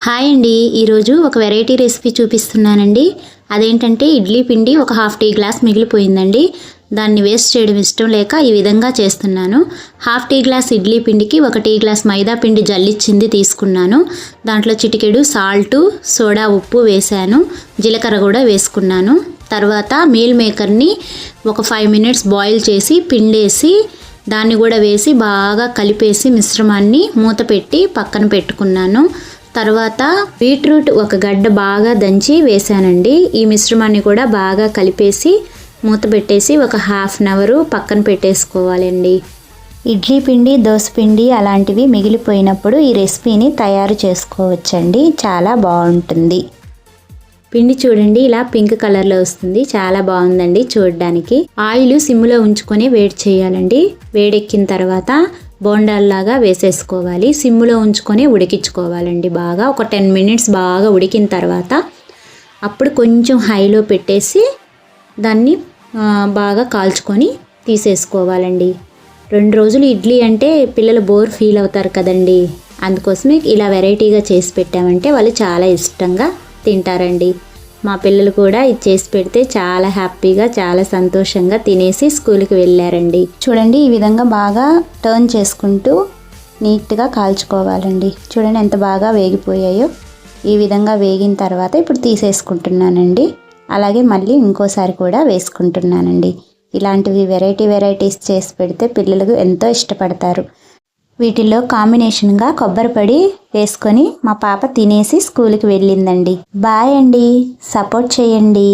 Hi అండి, ఈరోజు ఒక వెరైటీ రెసిపీ చూపిస్తున్నానండి. అదేంటంటే ఇడ్లీ పిండి ఒక హాఫ్ టీ గ్లాస్ మిగిలిపోయిందండి. దాన్ని వేస్ట్ చేయడం ఇష్టం లేక ఈ విధంగా చేస్తున్నాను. హాఫ్ టీ గ్లాస్ ఇడ్లీ పిండికి ఒక టీ గ్లాస్ మైదా పిండి జల్లిచ్చింది తీసుకున్నాను. దాంట్లో చిటికెడు సాల్టు, సోడా ఉప్పు వేశాను. జీలకర్ర కూడా వేసుకున్నాను. తర్వాత మీల్ మేకర్ని ఒక 5 మినిట్స్ బాయిల్ చేసి పిండేసి దాన్ని కూడా వేసి బాగా కలిపేసి మిశ్రమాన్ని మూత పెట్టి పక్కన పెట్టుకున్నాను. తర్వాత బీట్రూట్ ఒక గడ్డ బాగా దంచి వేసానండి. ఈ మిశ్రమాన్ని కూడా బాగా కలిపేసి మూత పెట్టేసి ఒక హాఫ్ అన్ అవర్ పక్కన పెట్టేసుకోవాలండి. ఇడ్లీ పిండి, దోస పిండి అలాంటివి మిగిలిపోయినప్పుడు ఈ రెసిపీని తయారు చేసుకోవచ్చండి. చాలా బాగుంటుంది. పిండి చూడండి, ఇలా పింక్ కలర్లో వస్తుంది. చాలా బాగుందండి చూడడానికి. ఆయిల్ సిమ్లో ఉంచుకొని వేడి చేయాలండి. వేడెక్కిన తర్వాత బోండాల్లాగా వేసేసుకోవాలి. సిమ్లో ఉంచుకొని ఉడికించుకోవాలండి. బాగా ఒక 10 మినిట్స్ బాగా ఉడికిన తర్వాత అప్పుడు కొంచెం హైలో పెట్టేసి దాన్ని బాగా కాల్చుకొని తీసేసుకోవాలండి. 2 రోజులు ఇడ్లీ అంటే పిల్లలు బోర్ ఫీల్ అవుతారు కదండి. అందుకోసమే ఇలా వెరైటీగా చేసి పెట్టామంటే వాళ్ళు చాలా ఇష్టంగా తింటారండి. మా పిల్లలు కూడా ఇది చేసి పెడితే చాలా హ్యాపీగా, చాలా సంతోషంగా తినేసి స్కూల్కి వెళ్ళారండి. చూడండి, ఈ విధంగా బాగా టర్న్ చేసుకుంటూ నీట్గా కాల్చుకోవాలండి. చూడండి ఎంత బాగా వేగిపోయాయో. ఈ విధంగా వేగిన తర్వాత ఇప్పుడు తీసేసుకుంటున్నానండి. అలాగే మళ్ళీ ఇంకోసారి కూడా వేసుకుంటున్నానండి. ఇలాంటివి వెరైటీస్ చేసి పెడితే పిల్లలకు ఎంతో ఇష్టపడతారు. వీటిల్లో కాంబినేషన్గా కొబ్బరి పొడి వేసుకొని మా పాప తినేసి స్కూల్కి వెళ్ళిందండి. బాయ్ అండి, సపోర్ట్ చేయండి.